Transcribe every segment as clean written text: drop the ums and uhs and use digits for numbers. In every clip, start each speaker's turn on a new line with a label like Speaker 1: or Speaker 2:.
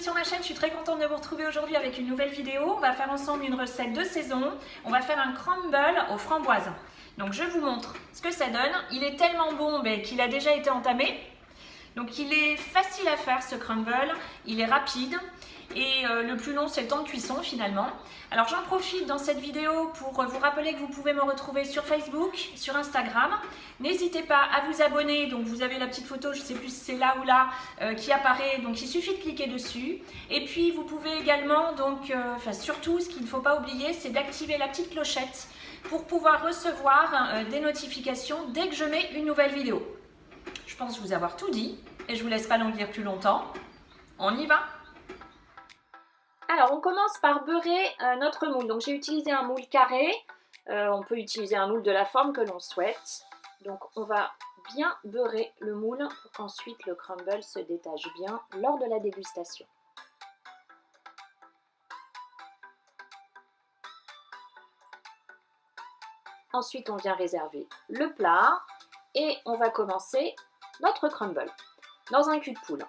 Speaker 1: sur ma chaîne, je suis très contente de vous retrouver aujourd'hui avec une nouvelle vidéo. On va faire ensemble une recette de saison. On va faire un crumble aux framboises. Donc je vous montre ce que ça donne. Il est tellement bon qu'il a déjà été entamé. Donc il est facile à faire ce crumble, il est rapide et le plus long c'est le temps de cuisson finalement. Alors j'en profite dans cette vidéo pour vous rappeler que vous pouvez me retrouver sur Facebook, sur Instagram. N'hésitez pas à vous abonner, donc vous avez la petite photo, je ne sais plus si c'est là ou là, qui apparaît, donc il suffit de cliquer dessus. Et puis vous pouvez également, surtout ce qu'il ne faut pas oublier, c'est d'activer la petite clochette pour pouvoir recevoir des notifications dès que je mets une nouvelle vidéo. Je pense vous avoir tout dit et je vous laisse pas longuir plus longtemps. On y va! Alors on commence par beurrer notre moule. Donc j'ai utilisé un moule carré. On peut utiliser un moule de la forme que l'on souhaite. Donc on va bien beurrer le moule pour qu'ensuite le crumble se détache bien lors de la dégustation. Ensuite on vient réserver le plat et on va commencer notre crumble. Dans un cul de poule,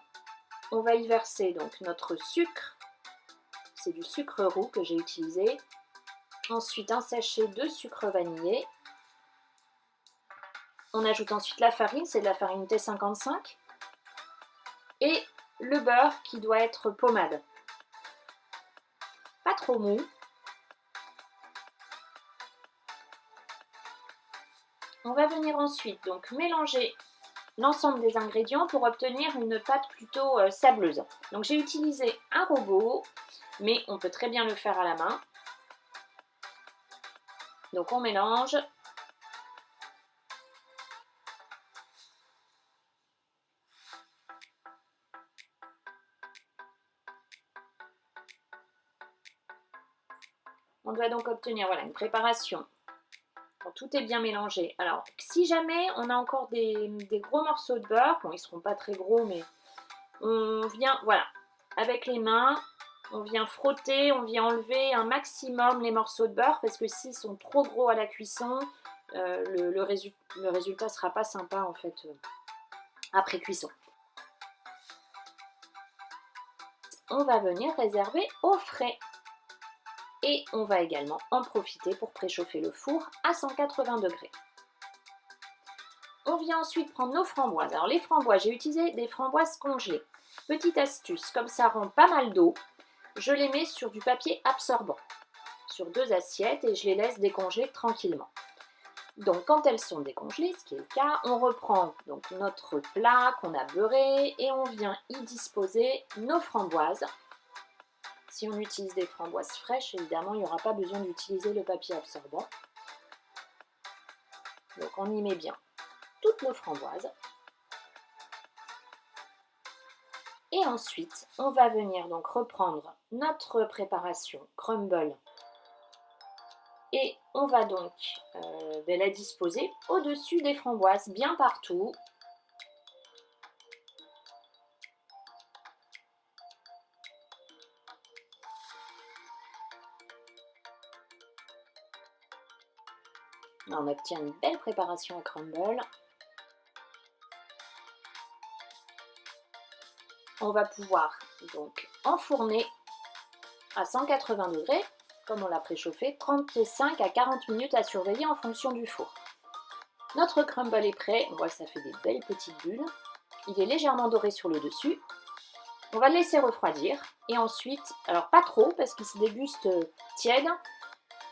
Speaker 1: on va y verser donc notre sucre. C'est du sucre roux que j'ai utilisé. Ensuite, un sachet de sucre vanillé. On ajoute ensuite la farine, c'est de la farine T55. Et le beurre qui doit être pommade. Pas trop mou. On va venir ensuite donc mélanger l'ensemble des ingrédients pour obtenir une pâte plutôt sableuse. Donc j'ai utilisé un robot, mais on peut très bien le faire à la main. Donc on mélange. On doit donc obtenir une préparation. Quand tout est bien mélangé. Alors, si jamais on a encore des gros morceaux de beurre, bon, ils ne seront pas très gros, mais on vient, avec les mains, on vient frotter, on vient enlever un maximum les morceaux de beurre, parce que s'ils sont trop gros à la cuisson, le résultat ne sera pas sympa, en fait, après cuisson. On va venir réserver au frais. Et on va également en profiter pour préchauffer le four à 180 degrés. On vient ensuite prendre nos framboises. Alors les framboises, j'ai utilisé des framboises congelées. Petite astuce, comme ça rend pas mal d'eau, je les mets sur du papier absorbant, sur 2 assiettes et je les laisse décongeler tranquillement. Donc quand elles sont décongelées, ce qui est le cas, on reprend donc notre plat qu'on a beurré et on vient y disposer nos framboises. Si on utilise des framboises fraîches, évidemment, il n'y aura pas besoin d'utiliser le papier absorbant. Donc on y met bien toutes nos framboises. Et ensuite, on va venir donc reprendre notre préparation crumble. Et on va donc la disposer au-dessus des framboises, bien partout. On obtient une belle préparation à crumble. On va pouvoir donc enfourner à 180 degrés, comme on l'a préchauffé, 35 à 40 minutes à surveiller en fonction du four. Notre crumble est prêt, on voit que ça fait des belles petites bulles. Il est légèrement doré sur le dessus. On va le laisser refroidir et ensuite, alors pas trop parce qu'il se déguste tiède,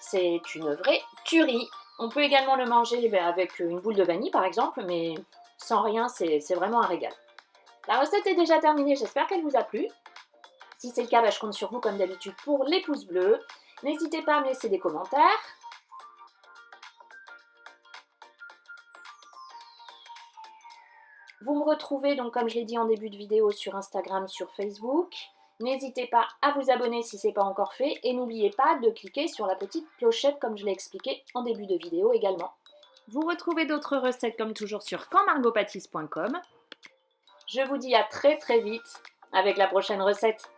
Speaker 1: c'est une vraie tuerie. On peut également le manger avec une boule de vanille par exemple, mais sans rien, c'est vraiment un régal. La recette est déjà terminée, j'espère qu'elle vous a plu. Si c'est le cas, je compte sur vous comme d'habitude pour les pouces bleus. N'hésitez pas à me laisser des commentaires. Vous me retrouvez donc comme je l'ai dit en début de vidéo sur Instagram, sur Facebook. N'hésitez pas à vous abonner si ce n'est pas encore fait et n'oubliez pas de cliquer sur la petite clochette comme je l'ai expliqué en début de vidéo également. Vous retrouvez d'autres recettes comme toujours sur quandmargotpâtisse.com. Je vous dis à très vite avec la prochaine recette.